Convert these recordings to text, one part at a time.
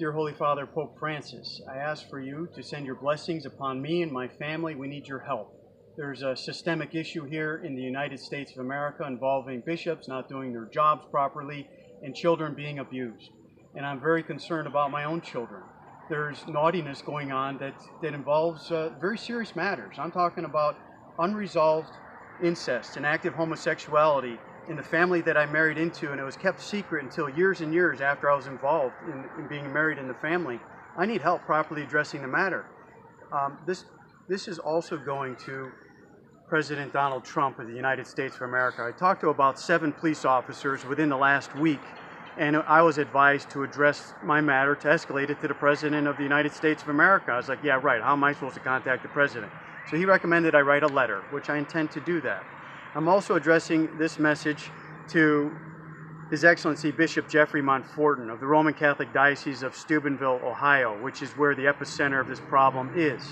Dear Holy Father, Pope Francis, I ask for you to send your blessings upon me and my family. We need your help. There's a systemic issue here in the United States of America involving bishops not doing their jobs properly and children being abused. And I'm very concerned about my own children. There's naughtiness going on that involves very serious matters. I'm talking about unresolved incest and active homosexuality in the family that I married into, and it was kept secret until years and years after I was involved in being married in the family. I need help properly addressing the matter. This is also going to President Donald Trump of the United States of America. I talked to about 7 police officers within the last week, and I was advised to address my matter, to escalate it to the President of the United States of America. I was like, yeah, right, how am I supposed to contact the President? So he recommended I write a letter, which I intend to do that. I'm also addressing this message to His Excellency Bishop Jeffrey Montfortin of the Roman Catholic Diocese of Steubenville, Ohio, which is where the epicenter of this problem is.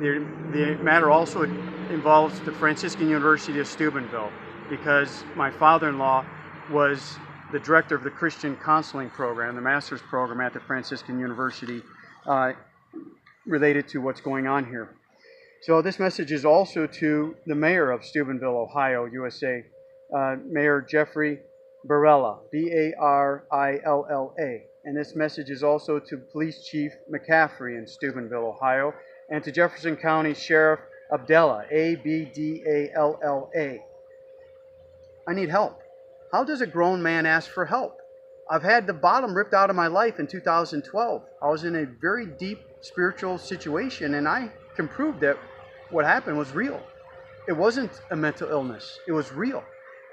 The matter also involves the Franciscan University of Steubenville, because my father-in-law was the director of the Christian Counseling Program, the master's program at the Franciscan University, related to what's going on here. So this message is also to the mayor of Steubenville, Ohio, USA, Mayor Jeffrey Barilla, B-A-R-I-L-L-A. And this message is also to Police Chief McCaffrey in Steubenville, Ohio, and to Jefferson County Sheriff Abdalla, A-B-D-A-L-L-A. I need help. How does a grown man ask for help? I've had the bottom ripped out of my life in 2012. I was in a very deep spiritual situation, and I can prove that what happened was real. It wasn't a mental illness. It was real.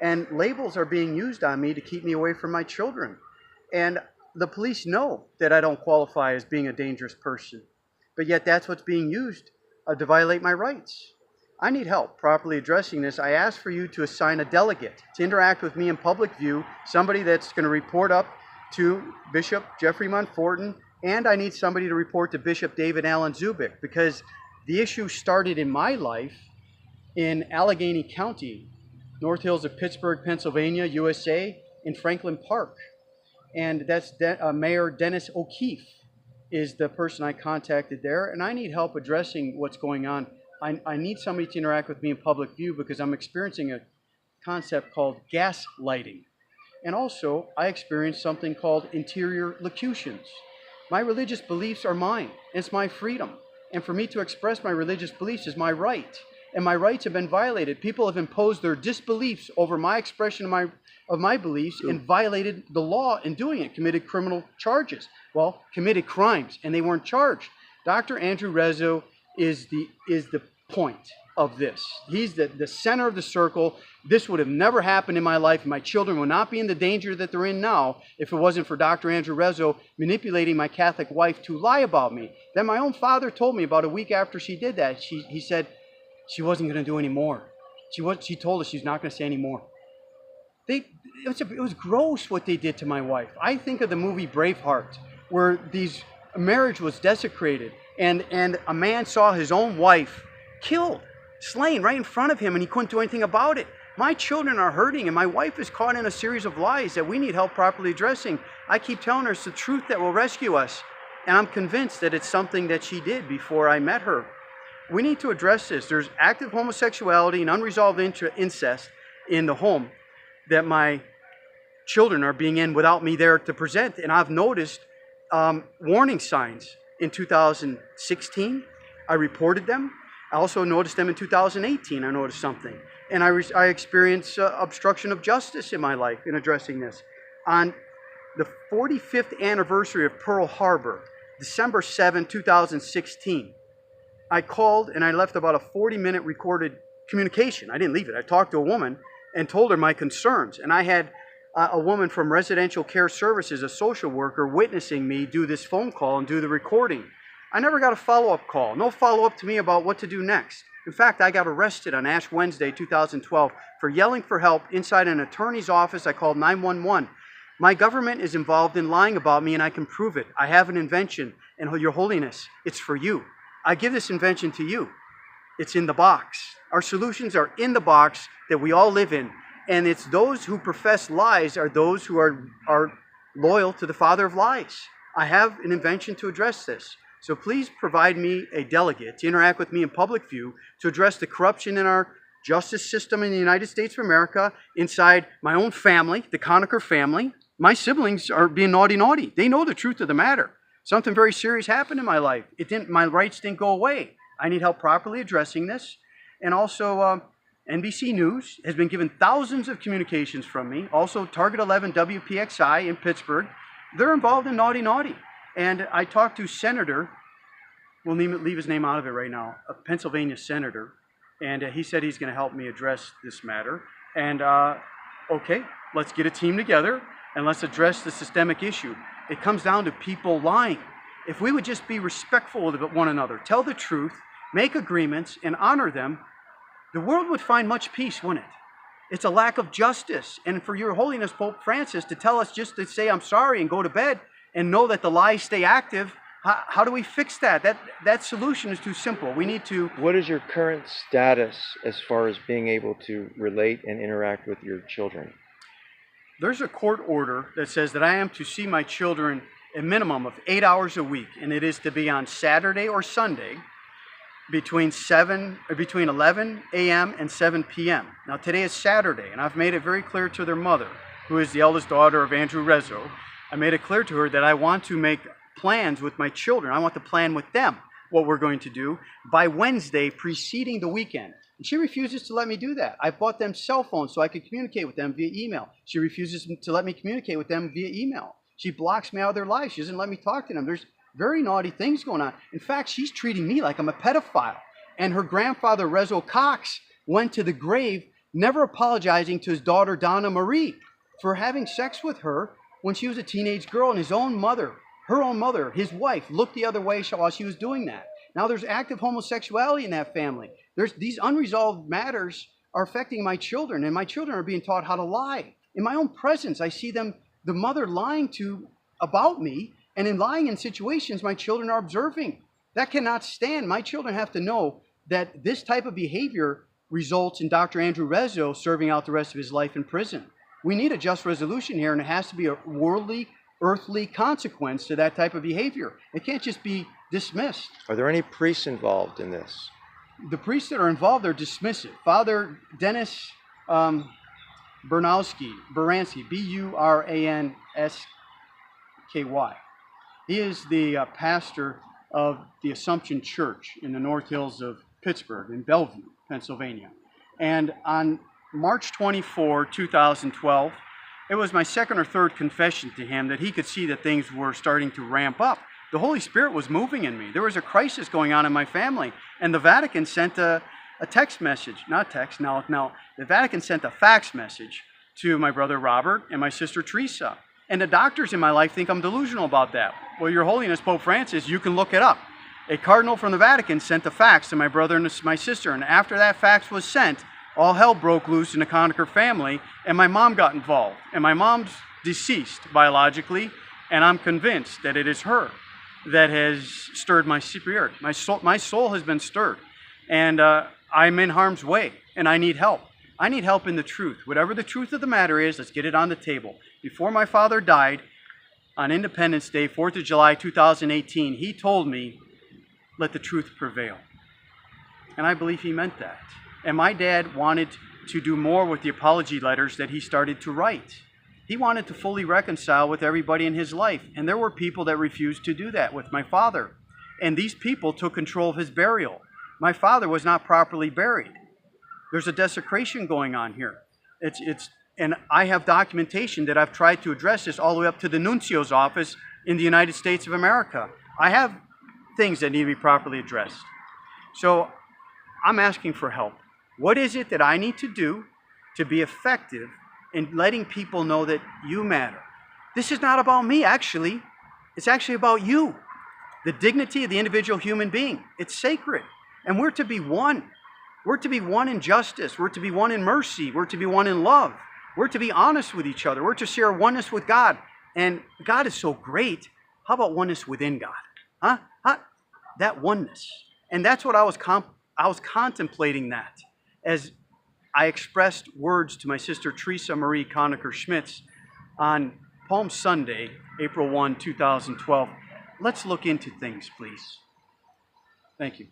And labels are being used on me to keep me away from my children. And the police know that I don't qualify as being a dangerous person. But yet that's what's being used to violate my rights. I need help properly addressing this. I ask for you to assign a delegate to interact with me in public view, somebody that's going to report up to Bishop Jeffrey Montfortin, and I need somebody to report to Bishop David Allen Zubik, because the issue started in my life in Allegheny County, North Hills of Pittsburgh, Pennsylvania, USA, in Franklin Park. And that's Mayor Dennis O'Keefe is the person I contacted there, and I need help addressing what's going on. I need somebody to interact with me in public view because I'm experiencing a concept called gaslighting. And also, I experienced something called interior locutions. My religious beliefs are mine. It's my freedom. And for me to express my religious beliefs is my right. And my rights have been violated. People have imposed their disbeliefs over my expression of my beliefs and violated the law in doing it, committed criminal charges. Well, committed crimes, and they weren't charged. Dr. Andrew Rezzo is the point of this. He's the center of the circle. This would have never happened in my life. My children would not be in the danger that they're in now if it wasn't for Dr. Andrew Rezzo manipulating my Catholic wife to lie about me. Then my own father told me about a week after she did that, he said she wasn't going to do any more. She told us she's not going to say any more. It was gross what they did to my wife. I think of the movie Braveheart, where a marriage was desecrated, and a man saw his own wife killed, slain right in front of him, and he couldn't do anything about it. My children are hurting, and my wife is caught in a series of lies that we need help properly addressing. I keep telling her it's the truth that will rescue us, and I'm convinced that it's something that she did before I met her. We need to address this. There's active homosexuality and unresolved incest in the home that my children are being in without me there to present, and I've noticed warning signs. In 2016, I reported them. I also noticed them in 2018. I noticed something. And I experienced obstruction of justice in my life in addressing this. On the 45th anniversary of Pearl Harbor, December 7, 2016, I called and I left about a 40-minute recorded communication. I didn't leave it. I talked to a woman and told her my concerns. And I had a woman from Residential Care Services, a social worker, witnessing me do this phone call and do the recording. I never got a follow-up call. No follow-up to me about what to do next. In fact, I got arrested on Ash Wednesday 2012 for yelling for help inside an attorney's office. I called 911. My government is involved in lying about me, and I can prove it. I have an invention, and Your Holiness, it's for you. I give this invention to you. It's in the box. Our solutions are in the box that we all live in. And it's those who profess lies are those who are loyal to the father of lies. I have an invention to address this. So please provide me a delegate to interact with me in public view to address the corruption in our justice system in the United States of America, inside my own family, the Coniker family. My siblings are being naughty. They know the truth of the matter. Something very serious happened in my life. My rights didn't go away. I need help properly addressing this. And also, NBC News has been given thousands of communications from me. Also, Target 11 WPXI in Pittsburgh. They're involved in naughty. And I talked to Senator, we'll leave his name out of it right now, a Pennsylvania senator, and he said he's going to help me address this matter. And okay, let's get a team together and let's address the systemic issue. It comes down to people lying. If we would just be respectful of one another, tell the truth, make agreements, and honor them, the world would find much peace, wouldn't it? It's a lack of justice. And for Your Holiness Pope Francis to tell us just to say I'm sorry and go to bed and know that the lies stay active, how do we fix that? That solution is too simple. We need to... What is your current status as far as being able to relate and interact with your children? There's a court order that says that I am to see my children a minimum of 8 hours a week, and it is to be on Saturday or Sunday between 11 a.m. and 7 p.m. Now today is Saturday, and I've made it very clear to their mother, who is the eldest daughter of Andrew Rezzo. I made it clear to her that I want to make plans with my children. I want to plan with them what we're going to do by Wednesday preceding the weekend. And she refuses to let me do that. I bought them cell phones so I could communicate with them via email. She refuses to let me communicate with them via email. She blocks me out of their life. She doesn't let me talk to them. There's very naughty things going on. In fact, she's treating me like I'm a pedophile. And her grandfather, Rezzo Cox, went to the grave never apologizing to his daughter, Donna Marie, for having sex with her when she was a teenage girl, and his own mother, her own mother, his wife, looked the other way while she was doing that. Now there's active homosexuality in that family. These unresolved matters are affecting my children, and my children are being taught how to lie. In my own presence, I see the mother lying about me, and in lying in situations my children are observing. That cannot stand. My children have to know that this type of behavior results in Dr. Andrew Rezzo serving out the rest of his life in prison. We need a just resolution here, and it has to be a worldly, earthly consequence to that type of behavior. It can't just be dismissed. Are there any priests involved in this? The priests that are involved are dismissive. Father Dennis Buransky, B-U-R-A-N-S-K-Y. He is the pastor of the Assumption Church in the North Hills of Pittsburgh, in Bellevue, Pennsylvania. And on March 24, 2012, it was my second or third confession to him that he could see that things were starting to ramp up. The Holy Spirit was moving in me. There was a crisis going on in my family, and the Vatican sent a text message, not text, no, the Vatican sent a fax message to my brother Robert and my sister Teresa. And the doctors in my life think I'm delusional about that. Well, Your Holiness Pope Francis, you can look it up. A cardinal from the Vatican sent a fax to my brother and my sister, and after that fax was sent, all hell broke loose in the Coniker family, and my mom got involved. And my mom's deceased biologically, and I'm convinced that it is her that has stirred my spirit. My soul has been stirred, and I'm in harm's way, and I need help. I need help in the truth. Whatever the truth of the matter is, let's get it on the table. Before my father died, on Independence Day, 4th of July, 2018, he told me, let the truth prevail. And I believe he meant that. And my dad wanted to do more with the apology letters that he started to write. He wanted to fully reconcile with everybody in his life. And there were people that refused to do that with my father. And these people took control of his burial. My father was not properly buried. There's a desecration going on here. And I have documentation that I've tried to address this all the way up to the nuncio's office in the United States of America. I have things that need to be properly addressed. So I'm asking for help. What is it that I need to do to be effective in letting people know that you matter? This is not about me, actually. It's actually about you. The dignity of the individual human being. It's sacred. And we're to be one. We're to be one in justice. We're to be one in mercy. We're to be one in love. We're to be honest with each other. We're to share oneness with God. And God is so great. How about oneness within God? Huh? That oneness. And that's what I was contemplating that as I expressed words to my sister Teresa Marie Coniker Schmitz on Palm Sunday, April 1, 2012. Let's look into things, please. Thank you.